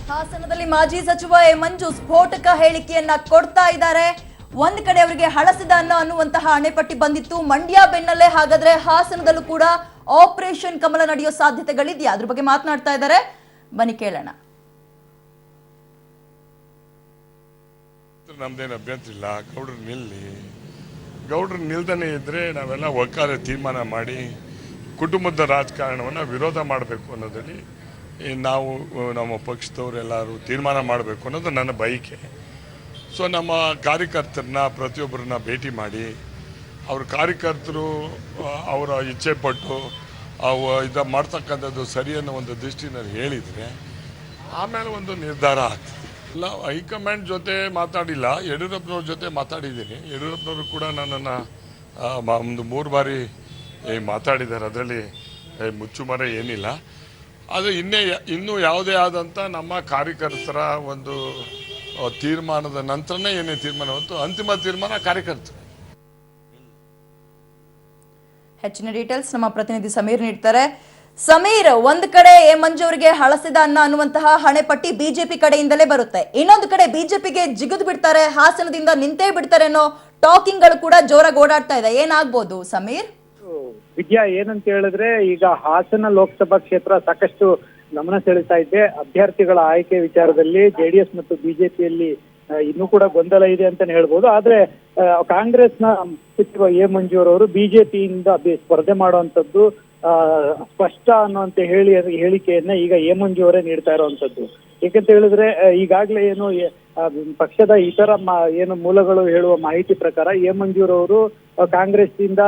ಹಾಸನದಲ್ಲಿ ಮಾಜಿ ಸಚಿವ ಎ ಮಂಜು ಸ್ಫೋಟಕ ಹೇಳಿಕೆಯನ್ನ ಕೊಡ್ತಾ ಇದ್ದಾರೆ. ಒಂದ್ ಕಡೆ ಅವರಿಗೆ ಹಳಸಿದ ಅನ್ನ ಅನ್ನುವಂತಹ ಅಣೆಪಟ್ಟಿ ಬಂದಿತ್ತು. ಮಂಡ್ಯ ಬೆನ್ನಲ್ಲೇ ಹಾಗಾದ್ರೆ ಹಾಸನದಲ್ಲೂ ಕೂಡ ಆಪರೇಷನ್ ಕಮಲ ನಡೆಯೋ ಸಾಧ್ಯತೆಗಳಿದೆಯಾ? ಅದ್ರ ಬಗ್ಗೆ ಮಾತನಾಡ್ತಾ ಇದ್ದಾರೆ, ಬನ್ನಿ ಕೇಳೋಣ. ನಮ್ದೇನು ಅಭ್ಯಂತರ ಇಲ್ಲ, ಗೌಡ್ರು ನಿಲ್ದನೇ ಇದ್ರೆ ನಾವೆಲ್ಲ ಒಕ್ಕಾರೆ ತೀರ್ಮಾನ ಮಾಡಿ ಕುಟುಂಬದ ರಾಜಕಾರಣವನ್ನು ವಿರೋಧ ಮಾಡಬೇಕು ಅನ್ನೋದ್ರಲ್ಲಿ ನಾವು ನಮ್ಮ ಪಕ್ಷದವರೆಲ್ಲರೂ ತೀರ್ಮಾನ ಮಾಡಬೇಕು ಅನ್ನೋದು ನನ್ನ ಬಯಕೆ. ಸೊ ನಮ್ಮ ಕಾರ್ಯಕರ್ತರನ್ನ ಪ್ರತಿಯೊಬ್ಬರನ್ನ ಭೇಟಿ ಮಾಡಿ ಅವ್ರ ಕಾರ್ಯಕರ್ತರು ಅವರ ಇಚ್ಛೆ ಪಟ್ಟು ಇದು ಮಾಡ್ತಕ್ಕಂಥದ್ದು ಸರಿ ಅನ್ನೋ ಒಂದು ದೃಷ್ಟಿನಲ್ಲಿ ಹೇಳಿದರೆ ಆಮೇಲೆ ಒಂದು ನಿರ್ಧಾರ ಆಗ್ತದೆ. ಇಲ್ಲ, ಹೈಕಮಾಂಡ್ ಜೊತೆ ಮಾತಾಡಿಲ್ಲ, ಯಡಿಯೂರಪ್ಪನವ್ರ ಜೊತೆ ಮಾತಾಡಿದ್ದೀನಿ. ಯಡಿಯೂರಪ್ಪನವರು ಕೂಡ ನನ್ನನ್ನು ಒಂದು 3 ಬಾರಿ ಮಾತಾಡಿದ್ದಾರೆ. ಅದರಲ್ಲಿ ಮುಚ್ಚುಮರೆ ಏನಿಲ್ಲ. ಅದು ಇನ್ನೂ ಯಾವುದೇ ಆದಂಥ ನಮ್ಮ ಕಾರ್ಯಕರ್ತರ ಒಂದು ತೀರ್ಮಾನದ ನಂತರನೇ ಏನೇ ತೀರ್ಮಾನ ಹೊತ್ತು ಅಂತಿಮ ತೀರ್ಮಾನ ಕಾರ್ಯಕರ್ತರು. ಹೆಚ್ಚಿನ ಡೀಟೇಲ್ಸ್ ನಮ್ಮ ಪ್ರತಿನಿಧಿ ಸಮೀರ್ ನೀಡ್ತಾರೆ. ಸಮೀರ್, ಒಂದ್ ಕಡೆ ಎ ಮಂಜು ಅವರಿಗೆ ಹಳಸಿದ ಅನ್ನ ಅನ್ನುವಂತಹ ಹಣೆಪಟ್ಟಿ ಬಿಜೆಪಿ ಕಡೆಯಿಂದಲೇ ಬರುತ್ತೆ, ಇನ್ನೊಂದು ಕಡೆ ಬಿಜೆಪಿಗೆ ಜಿಗಿದು ಬಿಡ್ತಾರೆ, ಹಾಸನದಿಂದ ನಿಂತೇ ಬಿಡ್ತಾರೆ ಅನ್ನೋ ಟಾಕಿಂಗ್ ಗಳು ಕೂಡ ಜೋರಾಗಿ ಓಡಾಡ್ತಾ ಇದೆ. ಏನಾಗ್ಬೋದು ಸಮೀರ್? ವಿದ್ಯಾ, ಏನಂತ ಹೇಳಿದ್ರೆ ಈಗ ಹಾಸನ ಲೋಕಸಭಾ ಕ್ಷೇತ್ರ ಸಾಕಷ್ಟು ಗಮನ ಸೆಳೀತಾ ಇದೆ. ಅಭ್ಯರ್ಥಿಗಳ ಆಯ್ಕೆ ವಿಚಾರದಲ್ಲಿ ಜೆಡಿಎಸ್ ಮತ್ತು ಬಿಜೆಪಿಯಲ್ಲಿ ಇನ್ನೂ ಕೂಡ ಗೊಂದಲ ಇದೆ ಅಂತಾನೆ ಹೇಳ್ಬೋದು. ಆದ್ರೆ ಕಾಂಗ್ರೆಸ್ನ ಸಚಿವ ಎ ಮಂಜೂರವರು ಬಿಜೆಪಿಯಿಂದ ಸ್ಪರ್ಧೆ ಮಾಡುವಂತದ್ದು ಸ್ಪಷ್ಟ ಅನ್ನುವಂತ ಹೇಳಿಕೆಯನ್ನ ಈಗ ಎ ಮಂಜು ಅವರೇ ನೀಡ್ತಾ ಇರುವಂತದ್ದು. ಏಕಂತ ಹೇಳಿದ್ರೆ ಈಗಾಗಲೇ ಏನು ಪಕ್ಷದ ಇತರ ಏನು ಮೂಲಗಳು ಹೇಳುವ ಮಾಹಿತಿ ಪ್ರಕಾರ ಎ ಮಂಜೂರವರು ಕಾಂಗ್ರೆಸ್ ಇಂದ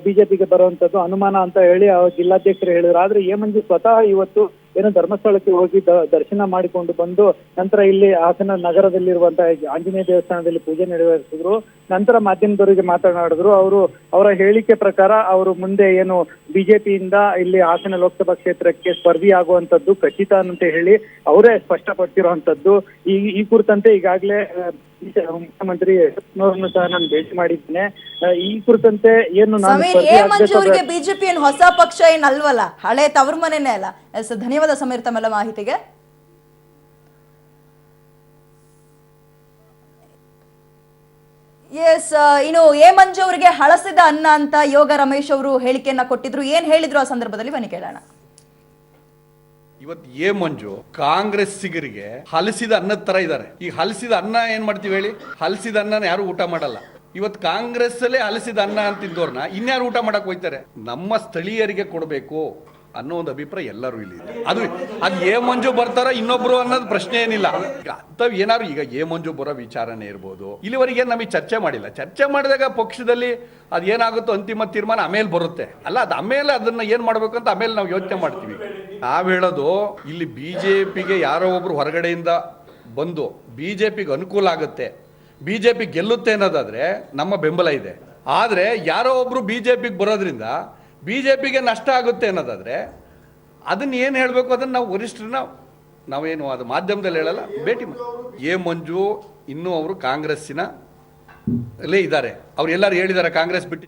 ಬಿಜೆಪಿಗೆ ಬರುವಂತದ್ದು ಅನುಮಾನ ಅಂತ ಹೇಳಿ ಜಿಲ್ಲಾಧ್ಯಕ್ಷರು ಹೇಳಿದ್ರು. ಆದ್ರೆ ಎ ಮಂಜು ಸ್ವತಃ ಇವತ್ತು ಏನು ಧರ್ಮಸ್ಥಳಕ್ಕೆ ಹೋಗಿ ದರ್ಶನ ಮಾಡಿಕೊಂಡು ಬಂದು ನಂತರ ಇಲ್ಲಿ ಹಾಸನ ನಗರದಲ್ಲಿರುವಂತಹ ಆಂಜನೇಯ ದೇವಸ್ಥಾನದಲ್ಲಿ ಪೂಜೆ ನೆರವೇರಿಸಿದ್ರು. ನಂತರ ಮಾಧ್ಯಮದವರಿಗೆ ಮಾತನಾಡಿದ್ರು. ಅವರ ಹೇಳಿಕೆ ಪ್ರಕಾರ ಅವರು ಮುಂದೆ ಏನು ಬಿಜೆಪಿಯಿಂದ ಇಲ್ಲಿ ಹಾಸನ ಲೋಕಸಭಾ ಕ್ಷೇತ್ರಕ್ಕೆ ಸ್ಪರ್ಧಿಯಾಗುವಂತದ್ದು ಖಚಿತ ಅಂತ ಹೇಳಿ ಅವರೇ ಸ್ಪಷ್ಟಪಡಿಸಿರುವಂತದ್ದು. ಈ ಕುರಿತಂತೆ ಈಗಾಗಲೇ ಮುಖ್ಯಮಂತ್ರಿ ಯಡಿಯೂರಪ್ಪನವರನ್ನು ಸಹ ನಾನು ಭೇಟಿ ಮಾಡಿದ್ದೇನೆ. ಈ ಕುರಿತಂತೆ ಏನು ಬಿಜೆಪಿ ಏನು ಹೊಸ ಪಕ್ಷ ಏನಲ್ವಲ್ಲ, ಹಳೆ ತವರ ಮನೆನೇ ಅಲ್ಲ. ಧನ್ಯವಾದ ಸಮೀರ್ ತಮ್ಮೆಲ್ಲ ಮಾಹಿತಿಗೆ. ಎಸ್, ಇನ್ನು ಎ ಮಂಜು ಅವರಿಗೆ ಹಳಸಿದ ಅನ್ನ ಅಂತ ಯೋಗ ರಮೇಶ್ ಅವರು ಹೇಳಿಕೆಯನ್ನ ಕೊಟ್ಟಿದ್ರು. ಏನ್ ಹೇಳಿದ್ರು ಆ ಸಂದರ್ಭದಲ್ಲಿ ಬನ್ನಿ ಕೇಳೋಣ. ಇವತ್ತು ಎ ಮಂಜು ಕಾಂಗ್ರೆಸ್ಸಿಗರಿಗೆ ಹಲಸಿದ ಅನ್ನದ ತರ ಇದ್ದಾರೆ. ಈ ಹಲಸಿದ ಅನ್ನ ಏನ್ ಮಾಡ್ತೀವಿ ಹೇಳಿ? ಹಲಸಿದ ಅನ್ನನ ಯಾರು ಊಟ ಮಾಡಲ್ಲ. ಇವತ್ತು ಕಾಂಗ್ರೆಸ್ ಅಲ್ಲೇ ಹಲಸಿದ ಅನ್ನ ಅಂತಿದ್ದವ್ರನ್ನ ಇನ್ಯಾರು ಊಟ ಮಾಡಕ್ ಹೋಯ್ತಾರೆ? ನಮ್ಮ ಸ್ಥಳೀಯರಿಗೆ ಕೊಡಬೇಕು ಅನ್ನೋ ಒಂದು ಅಭಿಪ್ರಾಯ ಎಲ್ಲರೂ ಇಲ್ಲಿ ಇದೆ. ಅದು ಎ ಮಂಜು ಬರ್ತಾರ ಇನ್ನೊಬ್ರು ಅನ್ನೋದು ಪ್ರಶ್ನೆ ಏನಿಲ್ಲ. ಅಂತವ್ ಏನಾದ್ರು ಈಗ ಎ ಮಂಜು ಬರೋ ವಿಚಾರನೇ ಇರ್ಬೋದು. ಇಲ್ಲಿವರೆಗೆ ನಮಗೆ ಚರ್ಚೆ ಮಾಡಿಲ್ಲ. ಚರ್ಚೆ ಮಾಡಿದಾಗ ಪಕ್ಷದಲ್ಲಿ ಅದೇನಾಗುತ್ತೋ ಅಂತಿಮ ತೀರ್ಮಾನ ಆಮೇಲೆ ಬರುತ್ತೆ ಅಲ್ಲ. ಅದು ಆಮೇಲೆ ಅದನ್ನ ಏನ್ ಮಾಡ್ಬೇಕು ಅಂತ ಆಮೇಲೆ ನಾವು ಯೋಚನೆ ಮಾಡ್ತೀವಿ. ನಾವ್ ಹೇಳೋದು ಇಲ್ಲಿ ಬಿಜೆಪಿಗೆ ಯಾರೋ ಒಬ್ರು ಹೊರಗಡೆಯಿಂದ ಬಂದು ಬಿಜೆಪಿಗೆ ಅನುಕೂಲ ಆಗುತ್ತೆ, ಬಿಜೆಪಿ ಗೆಲ್ಲುತ್ತೆ ಅನ್ನೋದಾದ್ರೆ ನಮ್ಮ ಬೆಂಬಲ ಇದೆ. ಆದ್ರೆ ಯಾರೋ ಒಬ್ರು ಬಿಜೆಪಿಗೆ ಬರೋದ್ರಿಂದ ಬಿಜೆಪಿಗೆ ನಷ್ಟ ಆಗುತ್ತೆ ಅನ್ನೋದಾದ್ರೆ ಅದನ್ನ ಏನು ಹೇಳಬೇಕು ಅದನ್ನ ನಾವು ವರಿಷ್ಠರನ್ನ ನಾವೇನು ಅದು ಮಾಧ್ಯಮದಲ್ಲಿ ಹೇಳಲ್ಲ, ಭೇಟಿ ಮಾಡಿ. ಎ ಮಂಜು ಇನ್ನೂ ಅವರು ಕಾಂಗ್ರೆಸ್ಸಿನ ಅಲ್ಲೇ ಇದ್ದಾರೆ. ಅವ್ರು ಎಲ್ಲರೂ ಹೇಳಿದ್ದಾರೆ ಕಾಂಗ್ರೆಸ್ ಬಿಟ್ಟು